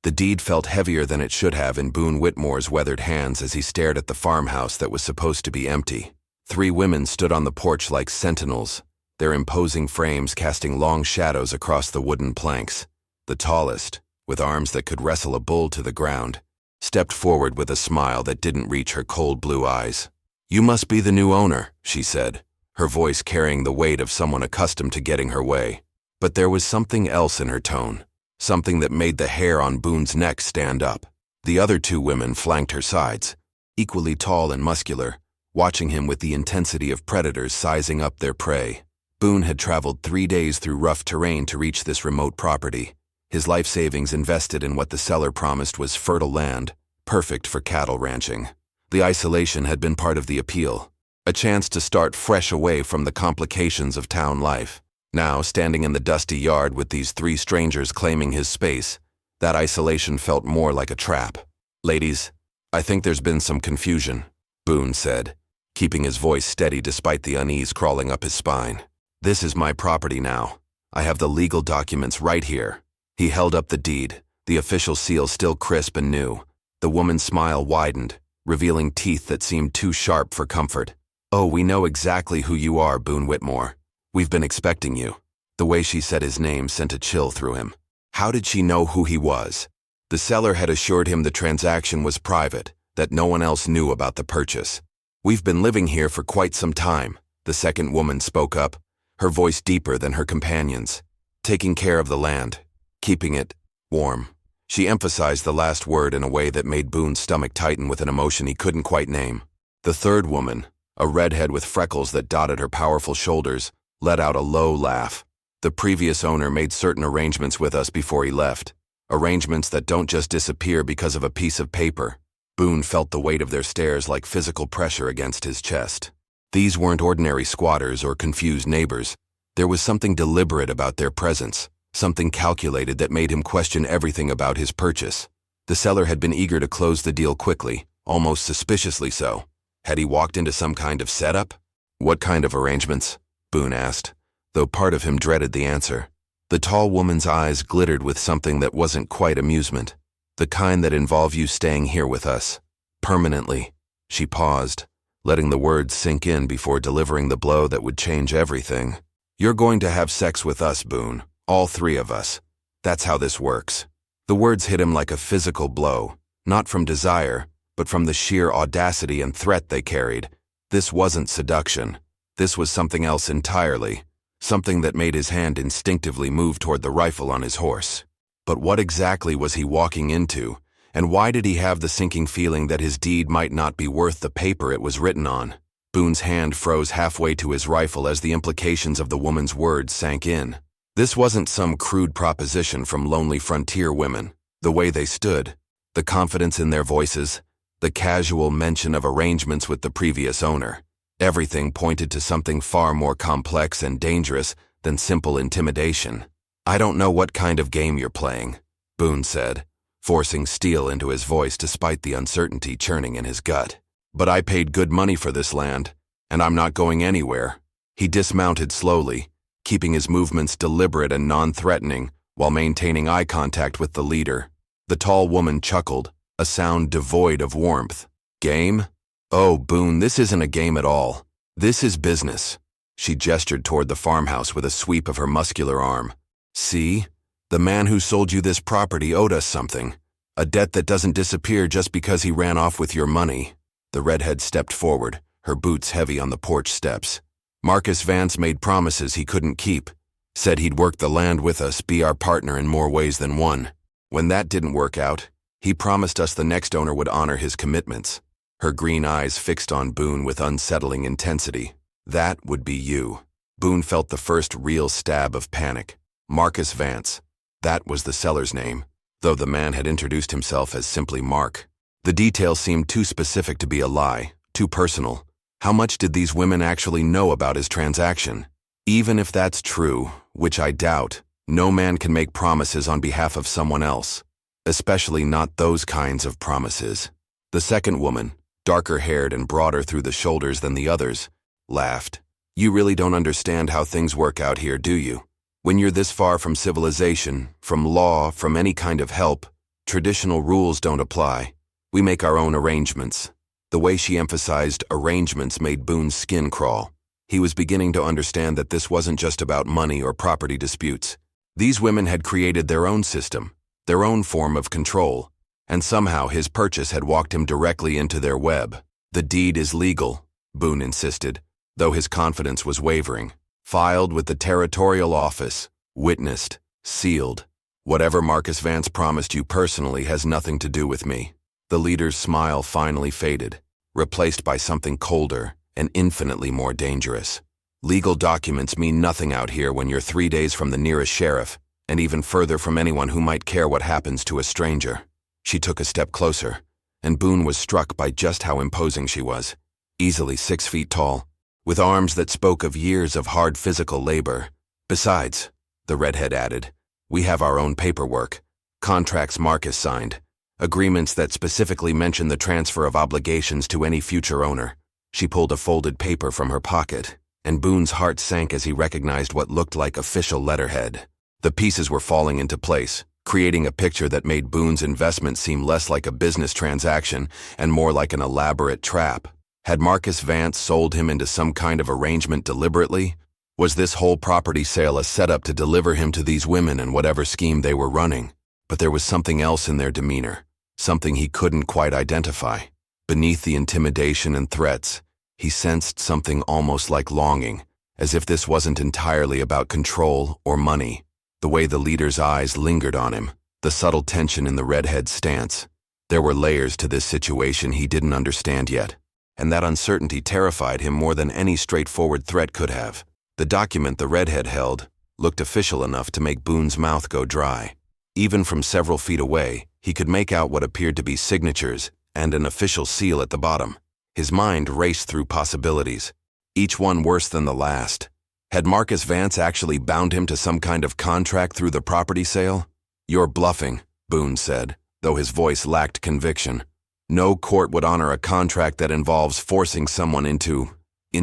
The deed felt heavier than it should have in Boone Whitmore's weathered hands as he stared at the farmhouse that was supposed to be empty. 3 women stood on the porch like sentinels, their imposing frames casting long shadows across the wooden planks. The tallest, with arms that could wrestle a bull to the ground, stepped forward with a smile that didn't reach her cold blue eyes. "You must be the new owner," she said, her voice carrying the weight of someone accustomed to getting her way. But there was something else in her tone, something that made the hair on Boone's neck stand up. The other 2 women flanked her sides, equally tall and muscular, watching him with the intensity of predators sizing up their prey. Boone had traveled 3 days through rough terrain to reach this remote property, his life savings invested in what the seller promised was fertile land, perfect for cattle ranching. The isolation had been part of the appeal, a chance to start fresh away from the complications of town life. Now, standing in the dusty yard with these 3 strangers claiming his space, that isolation felt more like a trap. "Ladies, I think there's been some confusion," Boone said, keeping his voice steady despite the unease crawling up his spine. "This is my property now. I have the legal documents right here." He held up the deed, the official seal still crisp and new. The woman's smile widened, revealing teeth that seemed too sharp for comfort. "Oh, we know exactly who you are, Boone Whitmore. We've been expecting you." The way she said his name sent a chill through him. How did she know who he was? The seller had assured him the transaction was private, that no one else knew about the purchase. "We've been living here for quite some time," the second woman spoke up, her voice deeper than her companion's. "Taking care of the land, keeping it warm." She emphasized the last word in a way that made Boone's stomach tighten with an emotion he couldn't quite name. The third woman, a redhead with freckles that dotted her powerful shoulders, let out a low laugh. "The previous owner made certain arrangements with us before he left. Arrangements that don't just disappear because of a piece of paper." Boone felt the weight of their stares like physical pressure against his chest. These weren't ordinary squatters or confused neighbors. There was something deliberate about their presence, something calculated that made him question everything about his purchase. The seller had been eager to close the deal quickly, almost suspiciously so. Had he walked into some kind of setup? "What kind of arrangements?" Boone asked, though part of him dreaded the answer. The tall woman's eyes glittered with something that wasn't quite amusement. "The kind that involve you staying here with us. Permanently." She paused, letting the words sink in before delivering the blow that would change everything. "You're going to have sex with us, Boone. All 3 of us. That's how this works." The words hit him like a physical blow, not from desire, but from the sheer audacity and threat they carried. This wasn't seduction. This was something else entirely, something that made his hand instinctively move toward the rifle on his horse. But what exactly was he walking into, and why did he have the sinking feeling that his deed might not be worth the paper it was written on? Boone's hand froze halfway to his rifle as the implications of the woman's words sank in. This wasn't some crude proposition from lonely frontier women. The way they stood, the confidence in their voices, the casual mention of arrangements with the previous owner, everything pointed to something far more complex and dangerous than simple intimidation. "I don't know what kind of game you're playing," Boone said, forcing steel into his voice despite the uncertainty churning in his gut. "But I paid good money for this land, and I'm not going anywhere." He dismounted slowly, keeping his movements deliberate and non-threatening while maintaining eye contact with the leader. The tall woman chuckled, a sound devoid of warmth. "Game? Oh, Boone, this isn't a game at all. This is business." She gestured toward the farmhouse with a sweep of her muscular arm. "See? The man who sold you this property owed us something. A debt that doesn't disappear just because he ran off with your money." The redhead stepped forward, her boots heavy on the porch steps. "Marcus Vance made promises he couldn't keep. Said he'd work the land with us, be our partner in more ways than one. When that didn't work out, he promised us the next owner would honor his commitments." Her green eyes fixed on Boone with unsettling intensity. "That would be you." Boone felt the first real stab of panic. Marcus Vance. That was the seller's name, though the man had introduced himself as simply Mark. The details seemed too specific to be a lie, too personal. How much did these women actually know about his transaction? Even if that's true, which I doubt, no man can make promises on behalf of someone else, especially not those kinds of promises. The second woman, darker-haired and broader through the shoulders than the others, laughed. "You really don't understand how things work out here, do you? When you're this far from civilization, from law, from any kind of help, Traditional rules don't apply. We make our own arrangements. The way she emphasized arrangements made Boone's skin crawl. He was beginning to understand that this wasn't just about money or property disputes. These women had created their own system, their own form of control, and somehow his purchase had walked him directly into their web. The deed is legal, Boone insisted, though his confidence was wavering. Filed with the territorial office, witnessed, sealed. Whatever Marcus Vance promised you personally has nothing to do with me. The leader's smile finally faded, replaced by something colder and infinitely more dangerous. Legal documents mean nothing out here when you're 3 days from the nearest sheriff, and even further from anyone who might care what happens to a stranger. She took a step closer, and Boone was struck by just how imposing she was. Easily 6 feet tall, with arms that spoke of years of hard physical labor. Besides, the redhead added, we have our own paperwork, contracts Marcus signed, agreements that specifically mention the transfer of obligations to any future owner. She pulled a folded paper from her pocket, and Boone's heart sank as he recognized what looked like official letterhead. The pieces were falling into place, creating a picture that made Boone's investment seem less like a business transaction and more like an elaborate trap. Had Marcus Vance sold him into some kind of arrangement deliberately? Was this whole property sale a setup to deliver him to these women and whatever scheme they were running? But there was something else in their demeanor, something he couldn't quite identify. Beneath the intimidation and threats, he sensed something almost like longing, as if this wasn't entirely about control or money. The way the leader's eyes lingered on him, the subtle tension in the redhead's stance. There were layers to this situation he didn't understand yet, and that uncertainty terrified him more than any straightforward threat could have. The document the redhead held looked official enough to make Boone's mouth go dry. Even from several feet away, he could make out what appeared to be signatures and an official seal at the bottom. His mind raced through possibilities, each one worse than the last. Had Marcus Vance actually bound him to some kind of contract through the property sale? You're bluffing, Boone said, though his voice lacked conviction. No court would honor a contract that involves forcing someone into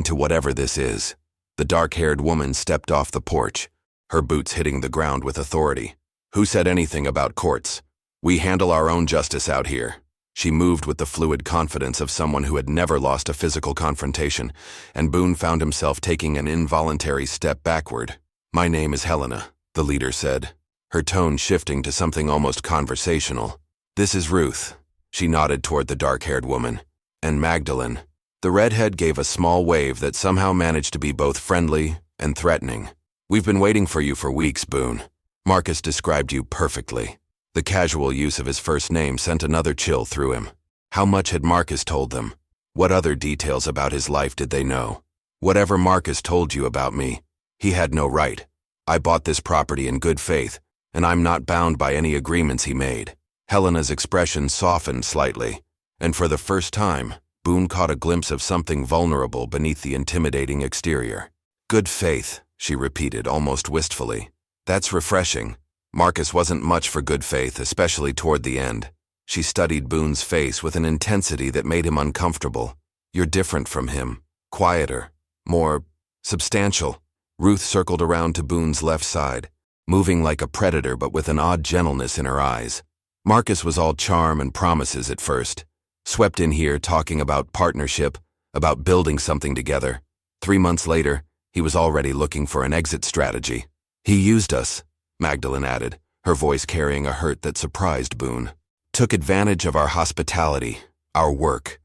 whatever this is. The dark-haired woman stepped off the porch, her boots hitting the ground with authority. Who said anything about courts? We handle our own justice out here. She moved with the fluid confidence of someone who had never lost a physical confrontation, and Boone found himself taking an involuntary step backward. My name is Helena, the leader said, her tone shifting to something almost conversational. This is Ruth. She nodded toward the dark-haired woman. And Magdalene. The redhead gave a small wave that somehow managed to be both friendly and threatening. We've been waiting for you for weeks, Boone. Marcus described you perfectly. The casual use of his first name sent another chill through him. How much had Marcus told them? What other details about his life did they know? Whatever Marcus told you about me, he had no right. I bought this property in good faith, and I'm not bound by any agreements he made. Helena's expression softened slightly, and for the first time, Boone caught a glimpse of something vulnerable beneath the intimidating exterior. Good faith, she repeated almost wistfully. That's refreshing. Marcus wasn't much for good faith, especially toward the end. She studied Boone's face with an intensity that made him uncomfortable. You're different from him. Quieter. More substantial. Ruth circled around to Boone's left side, moving like a predator but with an odd gentleness in her eyes. Marcus was all charm and promises at first. Swept in here talking about partnership, about building something together. 3 months later, he was already looking for an exit strategy. He used us, Magdalene added, her voice carrying a hurt that surprised Boone. Took advantage of our hospitality, our work,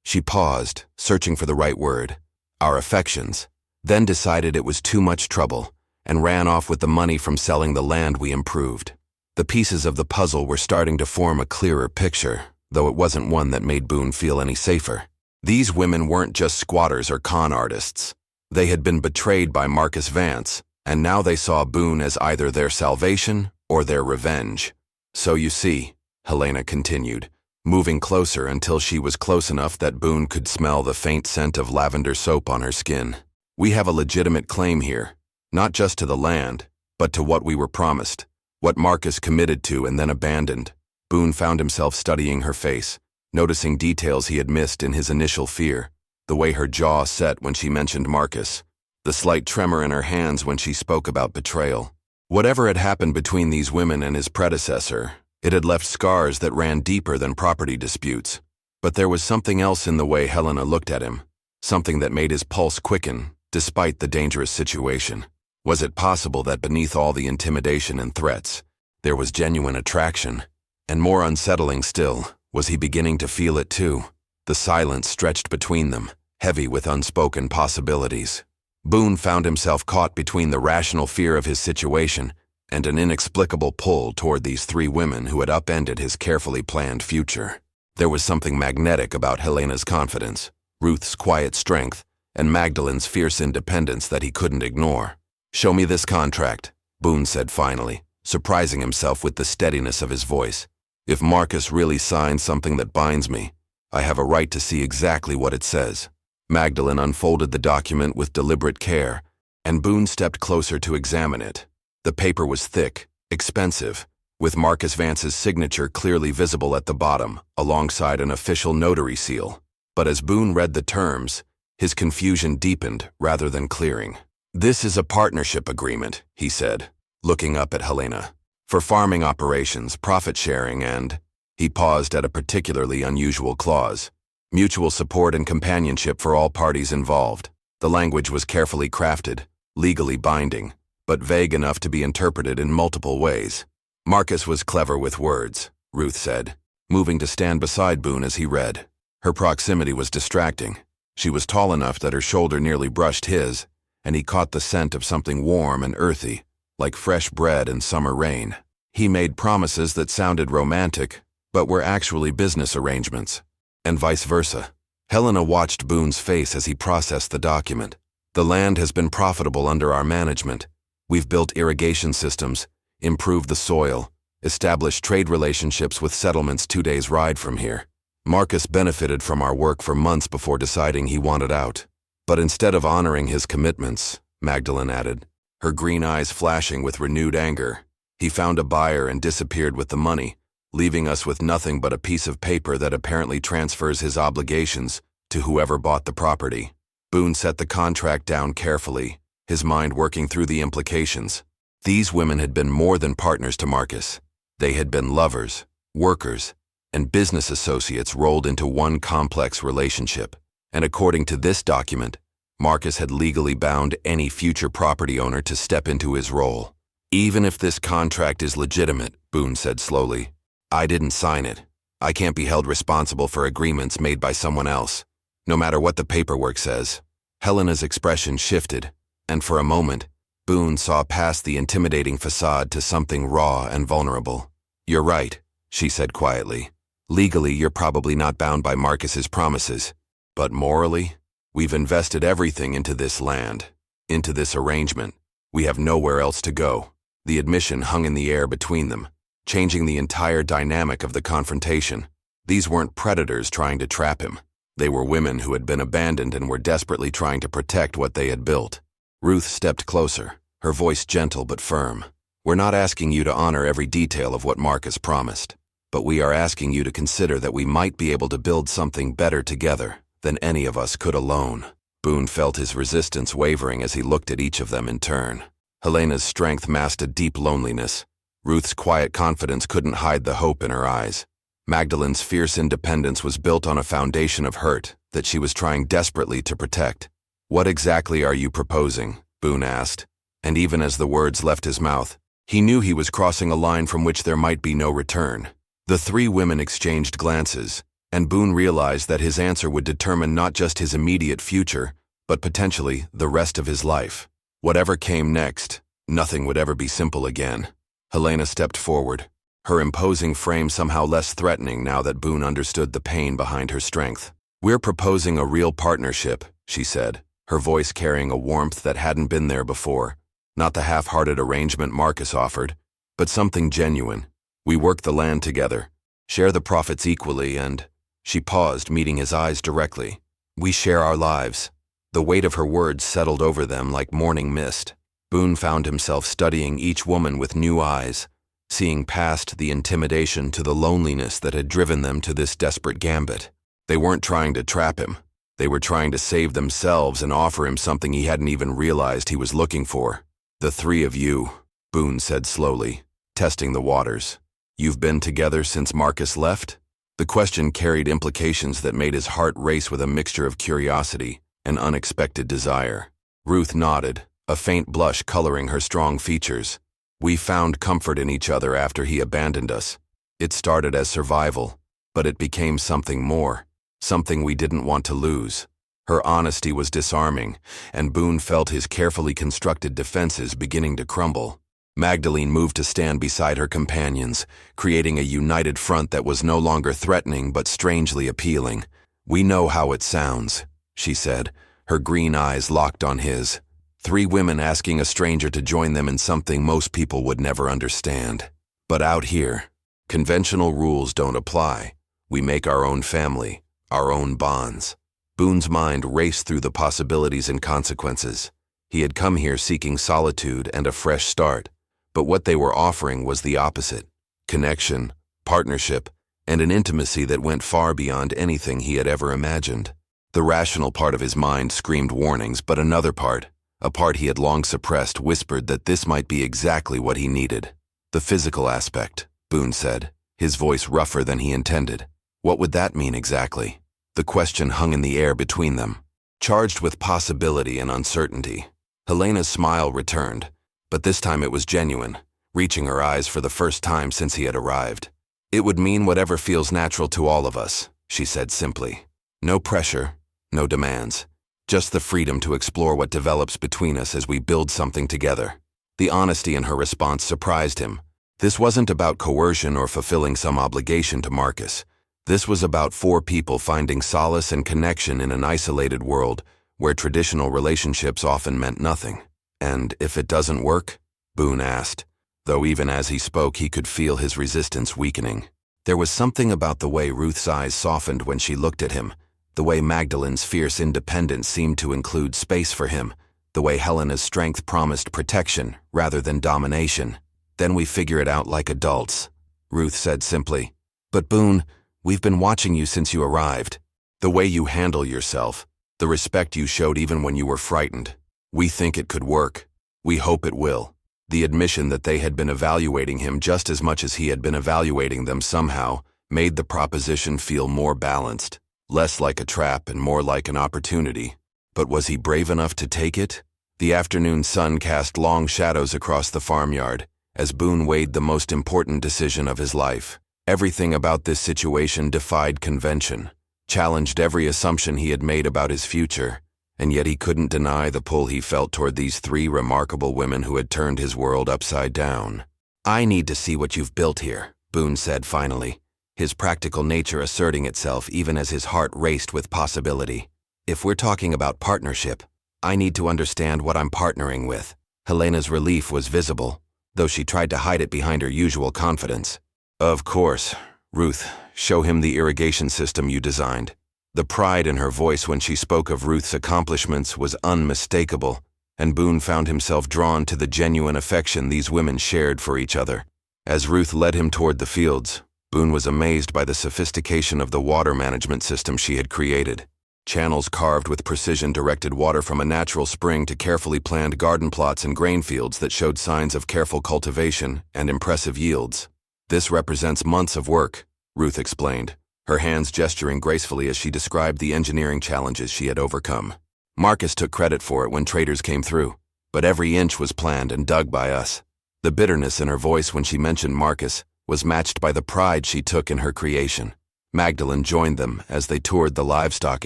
she paused, searching for the right word, our affections, then decided it was too much trouble, and ran off with the money from selling the land we improved. The pieces of the puzzle were starting to form a clearer picture, though it wasn't one that made Boone feel any safer. These women weren't just squatters or con artists. They had been betrayed by Marcus Vance, and now they saw Boone as either their salvation or their revenge. So you see, Helena continued, moving closer until she was close enough that Boone could smell the faint scent of lavender soap on her skin. We have a legitimate claim here, not just to the land, but to what we were promised, what Marcus committed to and then abandoned. Boone found himself studying her face, noticing details he had missed in his initial fear, the way her jaw set when she mentioned Marcus, the slight tremor in her hands when she spoke about betrayal. Whatever had happened between these women and his predecessor, It had left scars that ran deeper than property disputes. But there was something else in the way Helena looked at him, something that made his pulse quicken, despite the dangerous situation. Was it possible that beneath all the intimidation and threats, there was genuine attraction? And more unsettling still, was he beginning to feel it too? The silence stretched between them, heavy with unspoken possibilities. Boone found himself caught between the rational fear of his situation and an inexplicable pull toward these three women who had upended his carefully planned future. There was something magnetic about Helena's confidence, Ruth's quiet strength, and Magdalene's fierce independence that he couldn't ignore. "Show me this contract," Boone said finally, surprising himself with the steadiness of his voice. "If Marcus really signed something that binds me, I have a right to see exactly what it says." Magdalene unfolded the document with deliberate care, and Boone stepped closer to examine it. The paper was thick, expensive, with Marcus Vance's signature clearly visible at the bottom, alongside an official notary seal. But as Boone read the terms, his confusion deepened rather than clearing. "This is a partnership agreement," he said, looking up at Helena, "for farming operations, profit sharing, and—" He paused at a particularly unusual clause. "Mutual support and companionship for all parties involved." The language was carefully crafted, legally binding, but vague enough to be interpreted in multiple ways. Marcus was clever with words, Ruth said, moving to stand beside Boone as he read. Her proximity was distracting. She was tall enough that her shoulder nearly brushed his, and he caught the scent of something warm and earthy, like fresh bread and summer rain. He made promises that sounded romantic, but were actually business arrangements, and vice versa. Helena watched Boone's face as he processed the document. "The land has been profitable under our management. We've built irrigation systems, improved the soil, established trade relationships with settlements 2 days' ride from here. Marcus benefited from our work for months before deciding he wanted out. But instead of honoring his commitments," Magdalene added, her green eyes flashing with renewed anger, "he found a buyer and disappeared with the money, leaving us with nothing but a piece of paper that apparently transfers his obligations to whoever bought the property." Boone set the contract down carefully, his mind working through the implications. These women had been more than partners to Marcus. They had been lovers, workers, and business associates rolled into one complex relationship. And according to this document, Marcus had legally bound any future property owner to step into his role. "Even if this contract is legitimate," Boone said slowly, "I didn't sign it. I can't be held responsible for agreements made by someone else, no matter what the paperwork says." Helena's expression shifted, and for a moment, Boone saw past the intimidating facade to something raw and vulnerable. "You're right," she said quietly. "Legally, you're probably not bound by Marcus's promises. But morally, we've invested everything into this land, into this arrangement. We have nowhere else to go." The admission hung in the air between them, changing the entire dynamic of the confrontation. These weren't predators trying to trap him. They were women who had been abandoned and were desperately trying to protect what they had built. Ruth stepped closer, her voice gentle but firm. "We're not asking you to honor every detail of what Marcus promised, but we are asking you to consider that we might be able to build something better together than any of us could alone." Boone felt his resistance wavering as he looked at each of them in turn. Helena's strength masked a deep loneliness. Ruth's quiet confidence couldn't hide the hope in her eyes. Magdalene's fierce independence was built on a foundation of hurt that she was trying desperately to protect. "What exactly are you proposing?" Boone asked, and even as the words left his mouth, he knew he was crossing a line from which there might be no return. The three women exchanged glances, and Boone realized that his answer would determine not just his immediate future, but potentially the rest of his life. Whatever came next, nothing would ever be simple again. Helena stepped forward, her imposing frame somehow less threatening now that Boone understood the pain behind her strength. "We're proposing a real partnership," she said, her voice carrying a warmth that hadn't been there before. "Not the half-hearted arrangement Marcus offered, but something genuine. We work the land together, share the profits equally, and—" She paused, meeting his eyes directly. "We share our lives." The weight of her words settled over them like morning mist. Boone found himself studying each woman with new eyes, seeing past the intimidation to the loneliness that had driven them to this desperate gambit. They weren't trying to trap him. They were trying to save themselves and offer him something he hadn't even realized he was looking for. "The three of you," Boone said slowly, testing the waters. You've been together since Marcus left? The question carried implications that made his heart race with a mixture of curiosity and unexpected desire. Ruth nodded, a faint blush coloring her strong features. We found comfort in each other after he abandoned us. It started as survival, but it became something more, something we didn't want to lose. Her honesty was disarming, and Boone felt his carefully constructed defenses beginning to crumble. Magdalene moved to stand beside her companions, creating a united front that was no longer threatening but strangely appealing. "We know how it sounds," she said, her green eyes locked on his. Three women asking a stranger to join them in something most people would never understand. But out here, conventional rules don't apply. We make our own family, our own bonds. Boone's mind raced through the possibilities and consequences. He had come here seeking solitude and a fresh start, but what they were offering was the opposite: connection, partnership, and an intimacy that went far beyond anything he had ever imagined. The rational part of his mind screamed warnings, but another part, a part he had long suppressed, whispered that this might be exactly what he needed. "The physical aspect," Boone said, his voice rougher than he intended. What would that mean exactly? The question hung in the air between them, charged with possibility and uncertainty. Helena's smile returned, but this time it was genuine, reaching her eyes for the first time since he had arrived. "It would mean whatever feels natural to all of us," she said simply. "No pressure, no demands, just the freedom to explore what develops between us as we build something together." The honesty in her response surprised him. This wasn't about coercion or fulfilling some obligation to Marcus. This was about four people finding solace and connection in an isolated world where traditional relationships often meant nothing. "And if it doesn't work?" Boone asked, though even as he spoke he could feel his resistance weakening. There was something about the way Ruth's eyes softened when she looked at him, the way Magdalene's fierce independence seemed to include space for him, the way Helena's strength promised protection rather than domination. "Then we figure it out like adults," Ruth said simply. "But Boone, we've been watching you since you arrived. The way you handle yourself, the respect you showed even when you were frightened. We think it could work. We hope it will." The admission that they had been evaluating him just as much as he had been evaluating them somehow made the proposition feel more balanced, less like a trap and more like an opportunity. But was he brave enough to take it? The afternoon sun cast long shadows across the farmyard as Boone weighed the most important decision of his life. Everything about this situation defied convention, challenged every assumption he had made about his future, and yet he couldn't deny the pull he felt toward these three remarkable women who had turned his world upside down. "I need to see what you've built here," Boone said finally, his practical nature asserting itself even as his heart raced with possibility. "If we're talking about partnership, I need to understand what I'm partnering with." Helena's relief was visible, though she tried to hide it behind her usual confidence. "Of course, Ruth, show him the irrigation system you designed." The pride in her voice when she spoke of Ruth's accomplishments was unmistakable, and Boone found himself drawn to the genuine affection these women shared for each other. As Ruth led him toward the fields, Boone was amazed by the sophistication of the water management system she had created. Channels carved with precision directed water from a natural spring to carefully planned garden plots and grain fields that showed signs of careful cultivation and impressive yields. "This represents months of work," Ruth explained, her hands gesturing gracefully as she described the engineering challenges she had overcome. "Marcus took credit for it when traders came through, but every inch was planned and dug by us." The bitterness in her voice when she mentioned Marcus was matched by the pride she took in her creation. Magdalene joined them as they toured the livestock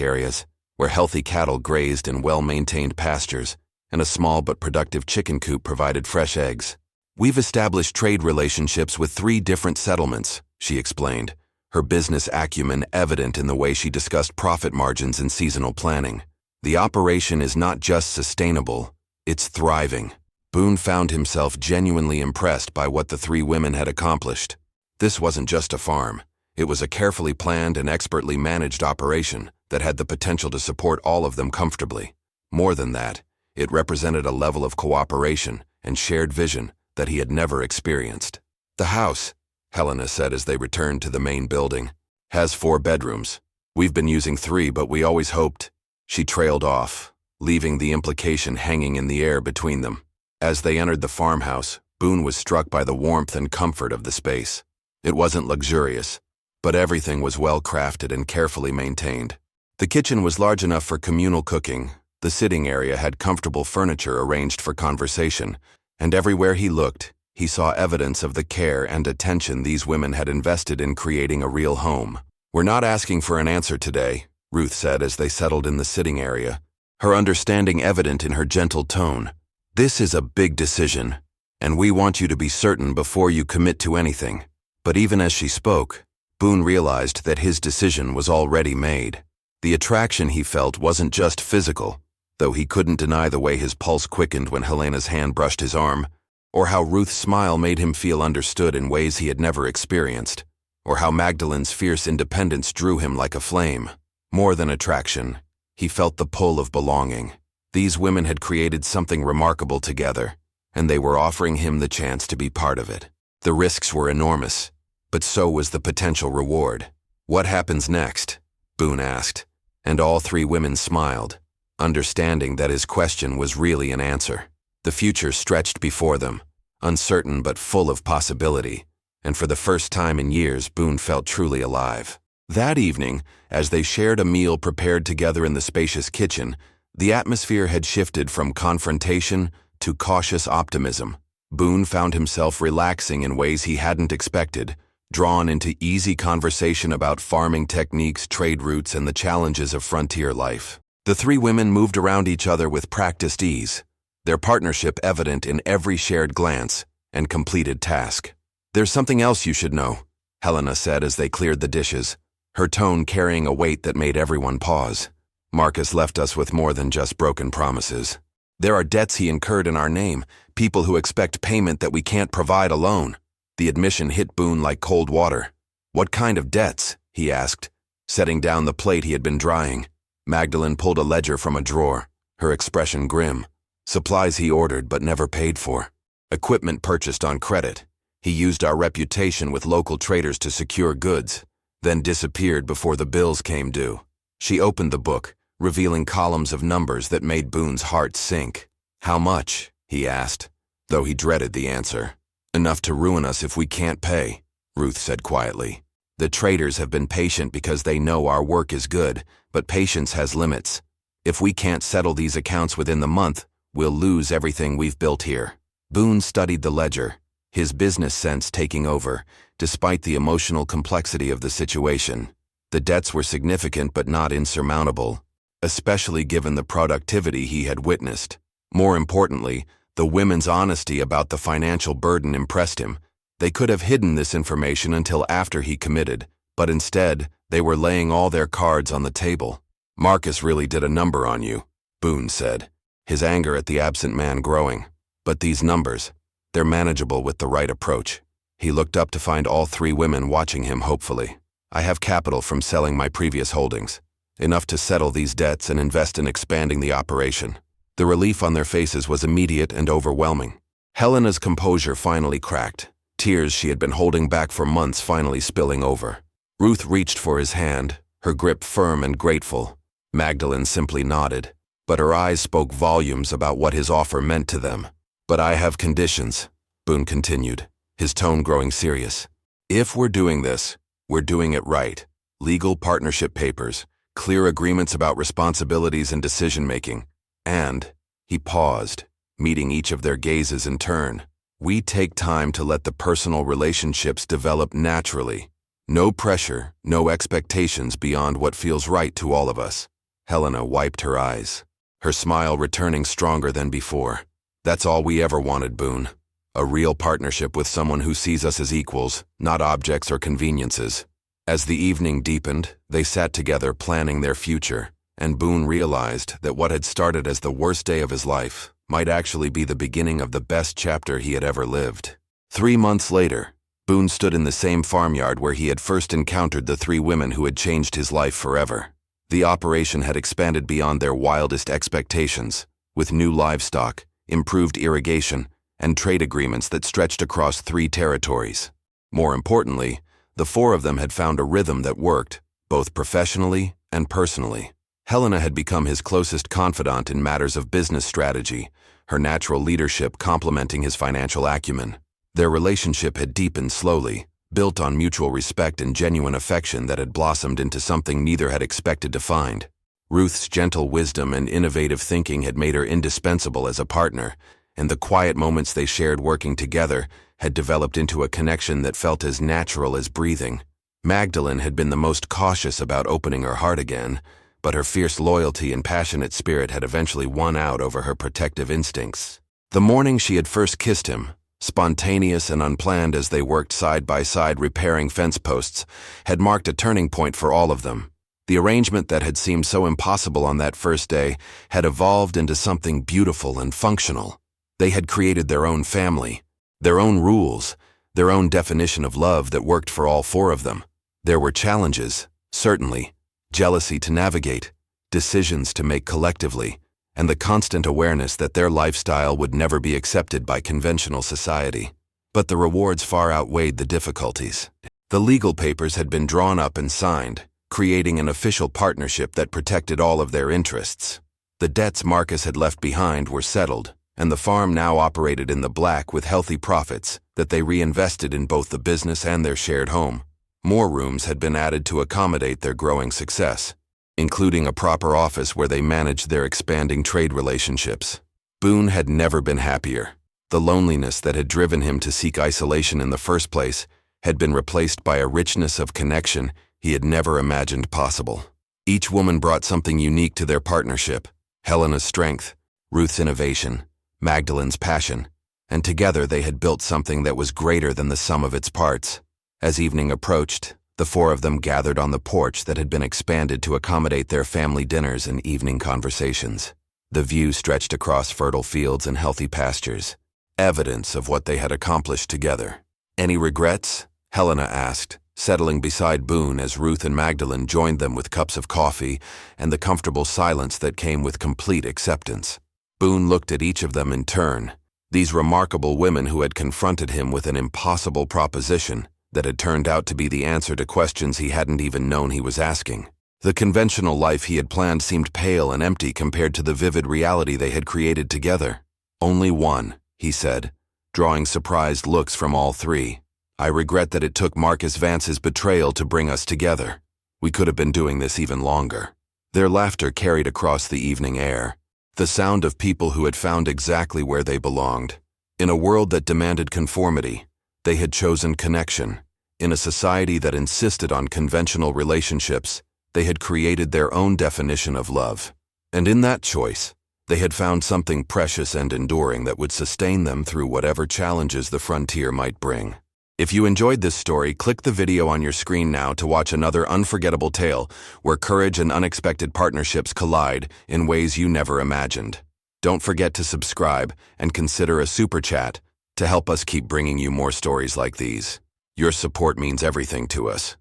areas, where healthy cattle grazed in well-maintained pastures, and a small but productive chicken coop provided fresh eggs. "We've established trade relationships with 3 different settlements," she explained, her business acumen evident in the way she discussed profit margins and seasonal planning. "The operation is not just sustainable, it's thriving." Boone found himself genuinely impressed by what the 3 women had accomplished. This wasn't just a farm. It was a carefully planned and expertly managed operation that had the potential to support all of them comfortably. More than that, it represented a level of cooperation and shared vision that he had never experienced. "The house," Helena said as they returned to the main building, "has 4 bedrooms. We've been using 3, but we always hoped." She trailed off, leaving the implication hanging in the air between them. As they entered the farmhouse, Boone was struck by the warmth and comfort of the space. It wasn't luxurious, but everything was well crafted and carefully maintained. The kitchen was large enough for communal cooking, the sitting area had comfortable furniture arranged for conversation, and everywhere he looked, he saw evidence of the care and attention these women had invested in creating a real home. "We're not asking for an answer today," Ruth said as they settled in the sitting area, her understanding evident in her gentle tone. "This is a big decision, and we want you to be certain before you commit to anything." But even as she spoke, Boone realized that his decision was already made. The attraction he felt wasn't just physical, though he couldn't deny the way his pulse quickened when Helena's hand brushed his arm, or how Ruth's smile made him feel understood in ways he had never experienced, or how Magdalene's fierce independence drew him like a flame. More than attraction, he felt the pull of belonging. These women had created something remarkable together, and they were offering him the chance to be part of it. The risks were enormous, but so was the potential reward. "What happens next?" Boone asked, and all three women smiled, understanding that his question was really an answer. The future stretched before them, uncertain but full of possibility, and for the first time in years Boone felt truly alive. That evening, as they shared a meal prepared together in the spacious kitchen, the atmosphere had shifted from confrontation to cautious optimism. Boone found himself relaxing in ways he hadn't expected, drawn into easy conversation about farming techniques, trade routes, and the challenges of frontier life. The three women moved around each other with practiced ease, their partnership evident in every shared glance and completed task. "There's something else you should know," Helena said as they cleared the dishes, her tone carrying a weight that made everyone pause. "Marcus left us with more than just broken promises. There are debts he incurred in our name, people who expect payment that we can't provide alone." The admission hit Boone like cold water. "What kind of debts?" he asked, setting down the plate he had been drying. Magdalene pulled a ledger from a drawer, her expression grim. "Supplies he ordered but never paid for. Equipment purchased on credit. He used our reputation with local traders to secure goods, then disappeared before the bills came due." She opened the book, revealing columns of numbers that made Boone's heart sink. "How much?" he asked, though he dreaded the answer. "Enough to ruin us if we can't pay," Ruth said quietly. "The traders have been patient because they know our work is good, but patience has limits. If we can't settle these accounts within the month, we'll lose everything we've built here." Boone studied the ledger, his business sense taking over, despite the emotional complexity of the situation. The debts were significant but not insurmountable, especially given the productivity he had witnessed. More importantly, the women's honesty about the financial burden impressed him. They could have hidden this information until after he committed, but instead, they were laying all their cards on the table. "Marcus really did a number on you," Boone said, his anger at the absent man growing. "But these numbers, they're manageable with the right approach." He looked up to find all three women watching him hopefully. "I have capital from selling my previous holdings, enough to settle these debts and invest in expanding the operation." The relief on their faces was immediate and overwhelming. Helena's composure finally cracked, tears she had been holding back for months finally spilling over. Ruth reached for his hand, her grip firm and grateful. Magdalene simply nodded, but her eyes spoke volumes about what his offer meant to them. "But I have conditions," Boone continued, his tone growing serious. "If we're doing this, we're doing it right. Legal partnership papers, clear agreements about responsibilities and decision-making, and," he paused, meeting each of their gazes in turn, "we take time to let the personal relationships develop naturally. No pressure, no expectations beyond what feels right to all of us." Helena wiped her eyes, her smile returning stronger than before. "That's all we ever wanted, Boone. A real partnership with someone who sees us as equals, not objects or conveniences." As the evening deepened, they sat together planning their future, and Boone realized that what had started as the worst day of his life might actually be the beginning of the best chapter he had ever lived. 3 months later, Boone stood in the same farmyard where he had first encountered the three women who had changed his life forever. The operation had expanded beyond their wildest expectations, with new livestock, improved irrigation, and trade agreements that stretched across 3 territories. More importantly, the 4 of them had found a rhythm that worked, both professionally and personally. Helena had become his closest confidant in matters of business strategy, her natural leadership complementing his financial acumen. Their relationship had deepened slowly, built on mutual respect and genuine affection that had blossomed into something neither had expected to find. Ruth's gentle wisdom and innovative thinking had made her indispensable as a partner, and the quiet moments they shared working together had developed into a connection that felt as natural as breathing. Magdalene had been the most cautious about opening her heart again, but her fierce loyalty and passionate spirit had eventually won out over her protective instincts. The morning she had first kissed him, spontaneous and unplanned as they worked side by side repairing fence posts, had marked a turning point for all of them. The arrangement that had seemed so impossible on that first day had evolved into something beautiful and functional. They had created their own family, their own rules, their own definition of love that worked for all four of them. There were challenges, certainly, jealousy to navigate, decisions to make collectively, and the constant awareness that their lifestyle would never be accepted by conventional society. But the rewards far outweighed the difficulties. The legal papers had been drawn up and signed, creating an official partnership that protected all of their interests. The debts Marcus had left behind were settled, and the farm now operated in the black with healthy profits that they reinvested in both the business and their shared home. More rooms had been added to accommodate their growing success, including a proper office where they managed their expanding trade relationships. Boone had never been happier. The loneliness that had driven him to seek isolation in the first place had been replaced by a richness of connection he had never imagined possible. Each woman brought something unique to their partnership: Helena's strength, Ruth's innovation, Magdalene's passion, and together they had built something that was greater than the sum of its parts. As evening approached, the four of them gathered on the porch that had been expanded to accommodate their family dinners and evening conversations. The view stretched across fertile fields and healthy pastures, evidence of what they had accomplished together. "Any regrets?" Helena asked, settling beside Boone as Ruth and Magdalene joined them with cups of coffee and the comfortable silence that came with complete acceptance. Boone looked at each of them in turn, these remarkable women who had confronted him with an impossible proposition that had turned out to be the answer to questions he hadn't even known he was asking. The conventional life he had planned seemed pale and empty compared to the vivid reality they had created together. "Only one," he said, drawing surprised looks from all three. "I regret that it took Marcus Vance's betrayal to bring us together. We could have been doing this even longer." Their laughter carried across the evening air, the sound of people who had found exactly where they belonged. In a world that demanded conformity, they had chosen connection. In a society that insisted on conventional relationships, they had created their own definition of love. And in that choice, they had found something precious and enduring that would sustain them through whatever challenges the frontier might bring. If you enjoyed this story, click the video on your screen now to watch another unforgettable tale where courage and unexpected partnerships collide in ways you never imagined. Don't forget to subscribe and consider a super chat to help us keep bringing you more stories like these. Your support means everything to us.